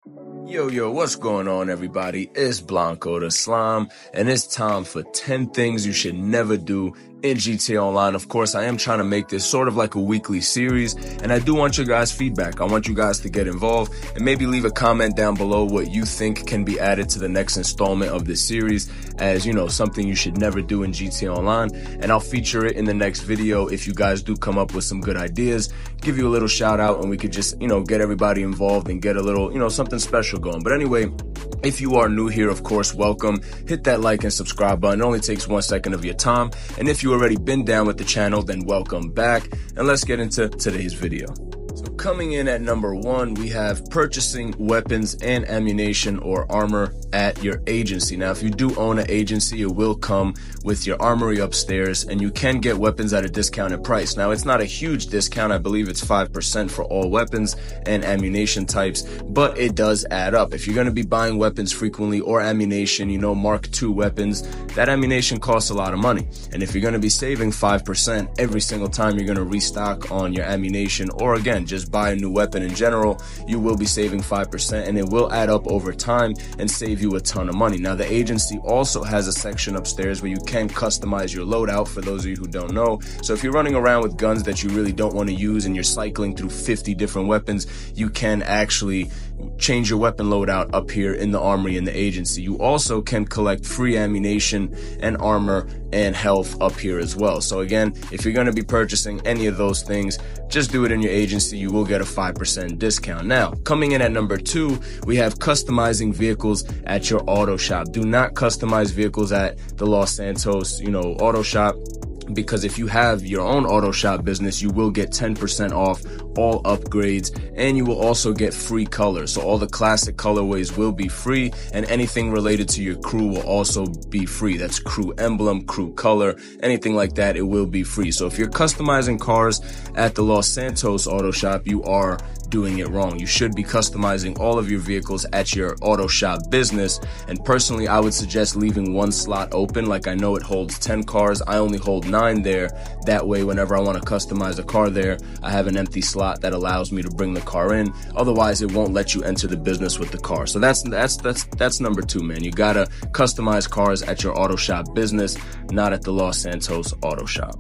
Yo, what's going on, everybody? It's Blanco the Slime, and it's time for 10 things you should never do in GTA Online. Of course, I am trying to make this sort of like a weekly series, and I do want your guys' feedback. I want you guys to get involved and maybe leave a comment down below what you think can be added to the next installment of this series as, you know, something you should never do in GTA Online, and I'll feature it in the next video. If you guys do come up with some good ideas, give you a little shout out, and we could just, you know, get everybody involved and get a little, you know, something special going. But anyway, if you are new here, of course, welcome. Hit that like and subscribe button. It only takes 1 second of your time. And if you already been down with the channel, then welcome back. And let's get into today's video. So coming in at number 1, we have purchasing weapons and ammunition or armor at your agency. Now, if you do own an agency, it will come with your armory upstairs, and you can get weapons at a discounted price. Now, it's not a huge discount. I believe it's 5% for all weapons and ammunition types, but it does add up. If you're going to be buying weapons frequently or ammunition, you know, Mark II weapons, that ammunition costs a lot of money. And if you're going to be saving 5% every single time you're going to restock on your ammunition, or again, just buy a new weapon in general, you will be saving 5%, and it will add up over time and save you a ton of money. Now, the agency also has a section upstairs where you can customize your loadout, for those of you who don't know. So if you're running around with guns that you really don't want to use and you're cycling through 50 different weapons, you can actually change your weapon loadout up here in the armory in the agency. You also can collect free ammunition and armor and health up here as well. So again, if you're going to be purchasing any of those things, just do it in your agency. You will get a 5% discount. Now, coming in at number 2, we have customizing vehicles at your auto shop. Do not customize vehicles at the Los Santos, you know, auto shop, because if you have your own auto shop business, you will get 10% off all upgrades, and you will also get free colors. So all the classic colorways will be free, and anything related to your crew will also be free. That's crew emblem, crew color, anything like that, it will be free. So if you're customizing cars at the Los Santos auto shop, you are doing it wrong. You should be customizing all of your vehicles at your auto shop business. And personally, I would suggest leaving one slot open. Like, I know it holds 10 cars. I only hold 9 there. That way, whenever I want to customize a car there, I have an empty slot that allows me to bring the car in. Otherwise, it won't let you enter the business with the car. So that's number 2, man. You gotta customize cars at your auto shop business, not at the Los Santos auto shop.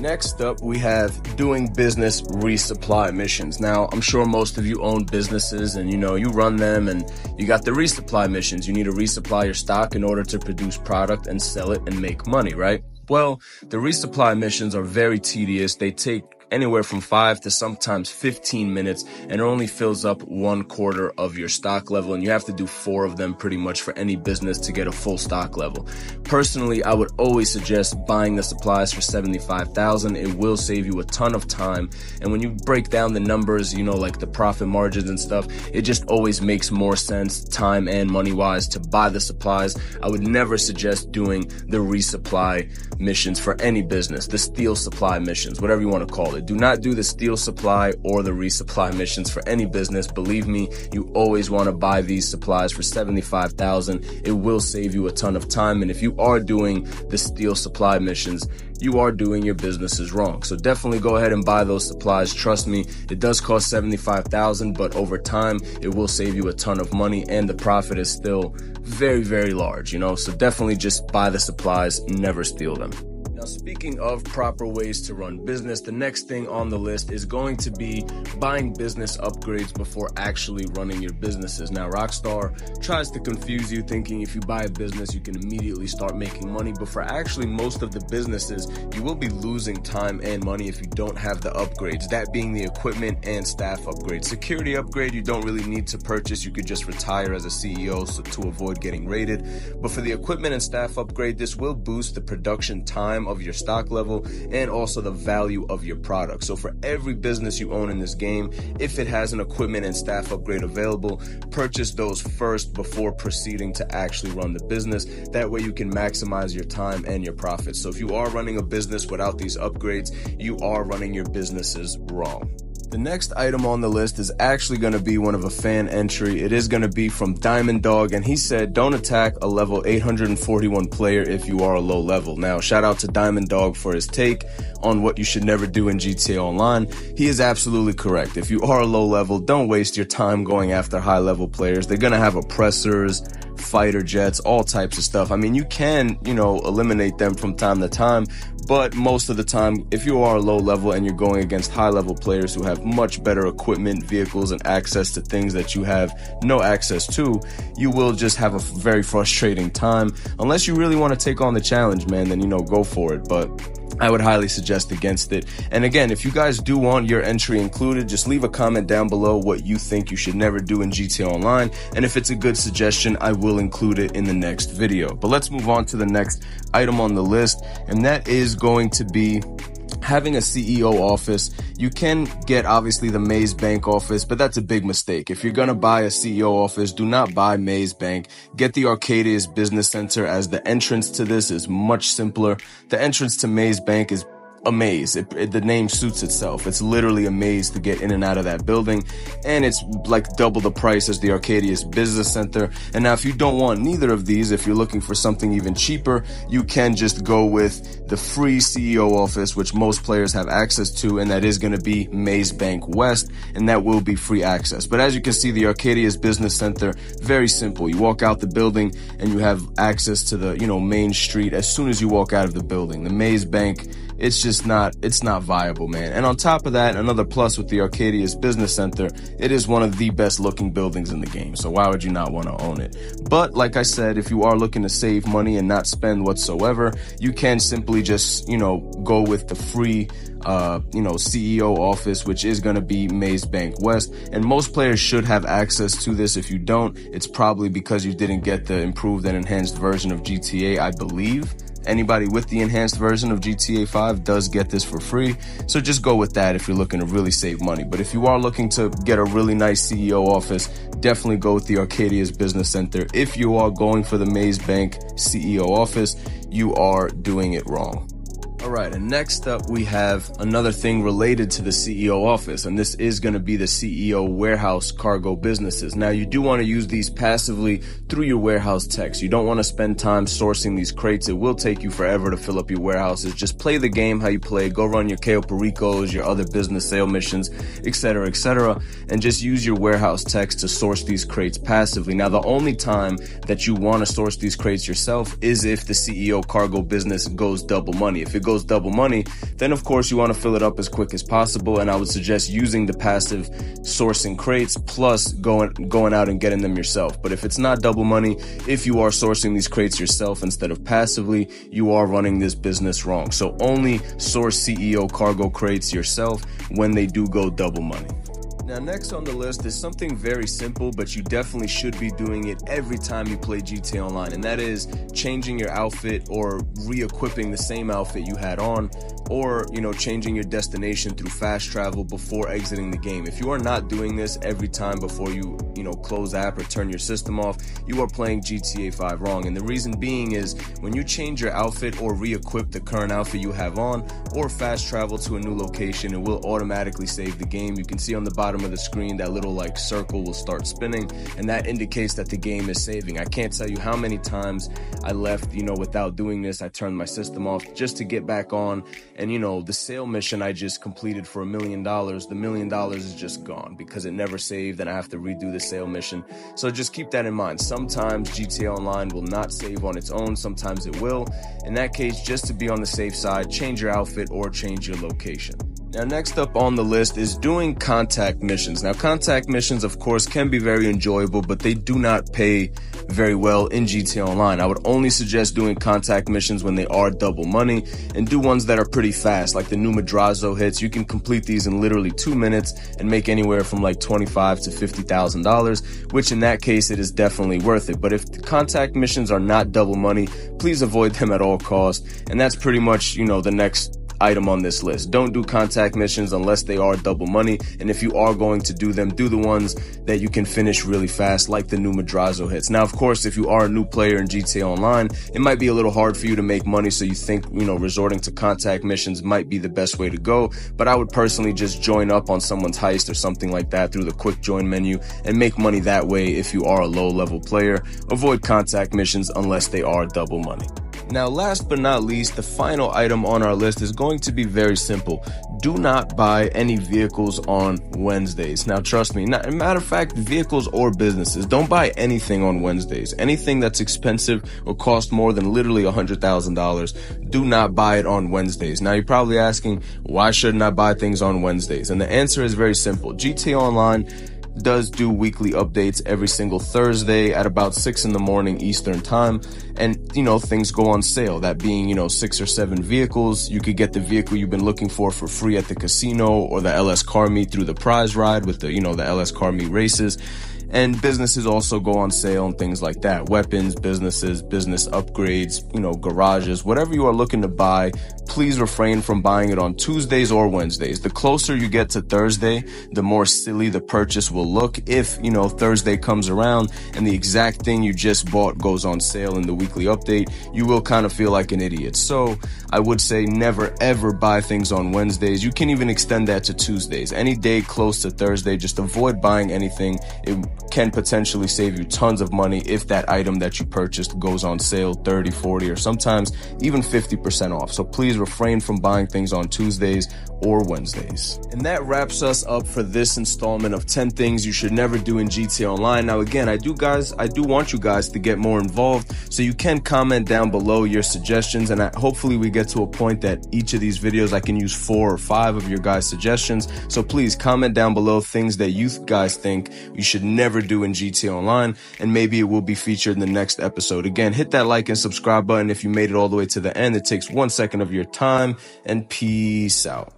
Next up, we have doing business resupply missions. Now, I'm sure most of you own businesses and, you know, you run them, and you got the resupply missions. You need to resupply your stock in order to produce product and sell it and make money, right? Well, the resupply missions are very tedious. They take anywhere from 5 to sometimes 15 minutes, and it only fills up 1/4 of your stock level, and you have to do 4 of them pretty much for any business to get a full stock level. Personally, I would always suggest buying the supplies for 75,000. It will save you a ton of time, and when you break down the numbers, you know, like the profit margins and stuff, it just always makes more sense time and money wise to buy the supplies. I would never suggest doing the resupply missions for any business, the steel supply missions, whatever you want to call it. Do not do the steel supply or the resupply missions for any business. Believe me, you always want to buy these supplies for 75,000. It will save you a ton of time. And if you are doing the steel supply missions, you are doing your businesses wrong. So definitely go ahead and buy those supplies. Trust me, it does cost 75,000, but over time, it will save you a ton of money, and the profit is still very, very large, you know? So definitely just buy the supplies, never steal them. Now, speaking of proper ways to run business, the next thing on the list is going to be buying business upgrades before actually running your businesses. Now, Rockstar tries to confuse you thinking if you buy a business, you can immediately start making money. But for actually most of the businesses, you will be losing time and money if you don't have the upgrades, that being the equipment and staff upgrade. Security upgrade, you don't really need to purchase. You could just retire as a CEO to avoid getting raided. But for the equipment and staff upgrade, this will boost the production time of your stock level and also the value of your product. So for every business you own in this game, if it has an equipment and staff upgrade available, purchase those first before proceeding to actually run the business. That way you can maximize your time and your profits. So if you are running a business without these upgrades, you are running your businesses wrong. The next item on the list is actually going to be one of a fan entry. It is going to be from Diamond Dog, and he said, don't attack a level 841 player if you are a low level. Now, shout out to Diamond Dog for his take on what you should never do in GTA Online. He is absolutely correct. If you are a low level, don't waste your time going after high level players. They're going to have oppressors, fighter jets, all types of stuff. I mean, you can, eliminate them from time to time, but most of the time, if you are low level and you're going against high level players who have much better equipment, vehicles, and access to things that you have no access to, you will just have a very frustrating time. Unless you really want to take on the challenge, man, then, go for it. But I would highly suggest against it. And again, if you guys do want your entry included, just leave a comment down below what you think you should never do in GTA Online. And if it's a good suggestion, I will include it in the next video. But let's move on to the next item on the list. And that is going to be having a CEO office. You can get obviously the Maze Bank office, but that's a big mistake. If you're going to buy a CEO office, do not buy Maze Bank. Get the Arcadius Business Center, as the entrance to this is much simpler. The entrance to Maze Bank is a maze. The name suits itself. It's literally a maze to get in and out of that building, and it's like double the price as the Arcadius Business Center. And now if you don't want neither of these, if you're looking for something even cheaper, you can just go with the free CEO office, which most players have access to, and that is going to be Maze Bank West, and that will be free access. But as you can see, the Arcadius Business Center, very simple. You walk out the building and you have access to the, main street as soon as you walk out of the building. The Maze Bank, it's not viable, man. And on top of that, another plus with the Arcadius Business Center, it is one of the best looking buildings in the game. So why would you not want to own it? But like I said, if you are looking to save money and not spend whatsoever, you can simply just, go with the free, CEO office, which is going to be Maze Bank West. And most players should have access to this. If you don't, it's probably because you didn't get the improved and enhanced version of GTA, I believe. Anybody with the enhanced version of GTA 5 does get this for free, so just go with that if you're looking to really save money. But if you are looking to get a really nice CEO office, definitely go with the Arcadius Business Center. If you are going for the Maze Bank CEO office, you are doing it wrong. All right, and next up we have another thing related to the CEO office, and this is going to be the CEO warehouse cargo businesses. Now, you do want to use these passively through your warehouse techs. You don't want to spend time sourcing these crates. It will take you forever to fill up your warehouses. Just play the game how you play. Go run your Cayo Pericos, your other business sale missions, etc., and just use your warehouse techs to source these crates passively. Now, the only time that you want to source these crates yourself is if the CEO cargo business goes double money. If it goes double money, then of course you want to fill it up as quick as possible, and I would suggest using the passive sourcing crates plus going out and getting them yourself. But if it's not double money, if you are sourcing these crates yourself instead of passively, you are running this business wrong. So only source CEO cargo crates yourself when they do go double money. Now, next on the list is something very simple, but you definitely should be doing it every time you play GTA Online, and that is changing your outfit or re-equipping the same outfit you had on, or, changing your destination through fast travel before exiting the game. If you are not doing this every time before you, close app or turn your system off, you are playing GTA 5 wrong. And the reason being is when you change your outfit or re-equip the current outfit you have on, or fast travel to a new location, it will automatically save the game. You can see on the bottom of the screen that little circle will start spinning, and that indicates that the game is saving. I can't tell you how many times I left, without doing this. I turned my system off just to get back on, and the sale mission I just completed for $1 million, the $1 million is just gone because it never saved, and I have to redo the sale mission. So just keep that in mind. Sometimes GTA Online will not save on its own, sometimes it will. In that case, just to be on the safe side, change your outfit or change your location. Now, next up on the list is doing contact missions. Now, contact missions, of course, can be very enjoyable, but they do not pay very well in GTA Online. I would only suggest doing contact missions when they are double money, and do ones that are pretty fast, like the new Madrazo hits. You can complete these in literally 2 minutes and make anywhere from $25,000 to $50,000, which in that case, it is definitely worth it. But if the contact missions are not double money, please avoid them at all costs. And that's pretty much, the next item on this list. Don't do contact missions unless they are double money. And if you are going to do them, do the ones that you can finish really fast, like the new Madrazo hits. Now, of course, if you are a new player in GTA Online, it might be a little hard for you to make money, so you think, resorting to contact missions might be the best way to go. But I would personally just join up on someone's heist or something like that through the quick join menu and make money that way if you are a low-level player. Avoid contact missions unless they are double money. Now, last but not least, the final item on our list is going to be very simple. Do not buy any vehicles on Wednesdays. Now, trust me, matter of fact, vehicles or businesses, don't buy anything on Wednesdays. Anything that's expensive or cost more than literally $100,000, do not buy it on Wednesdays. Now, you're probably asking, why shouldn't I buy things on Wednesdays? And the answer is very simple. GTA Online does do weekly updates every single Thursday at about 6 in the morning Eastern time. And, things go on sale, that being, 6 or 7 vehicles. You could get the vehicle you've been looking for free at the casino, or the LS car meet through the prize ride with the LS car meet races. And businesses also go on sale and things like that. Weapons, businesses, business upgrades, garages, whatever you are looking to buy, please refrain from buying it on Tuesdays or Wednesdays. The closer you get to Thursday, the more silly the purchase will look. If, Thursday comes around and the exact thing you just bought goes on sale in the weekly update, you will kind of feel like an idiot. So I would say never ever buy things on Wednesdays. You can even extend that to Tuesdays. Any day close to Thursday, just avoid buying anything. It can potentially save you tons of money if that item that you purchased goes on sale 30, 40, or sometimes even 50% off. So please refrain from buying things on Tuesdays or Wednesdays. And that wraps us up for this installment of 10 things you should never do in GTA Online. Now, again, I do want you guys to get more involved, so you can comment down below your suggestions, and hopefully we get to a point that each of these videos I can use 4 or 5 of your guys' suggestions. So please comment down below things that you guys think you should never do in GTA Online, and maybe it will be featured in the next episode. Again, hit that like and subscribe button if you made it all the way to the end. It takes 1 second of your time, and peace out.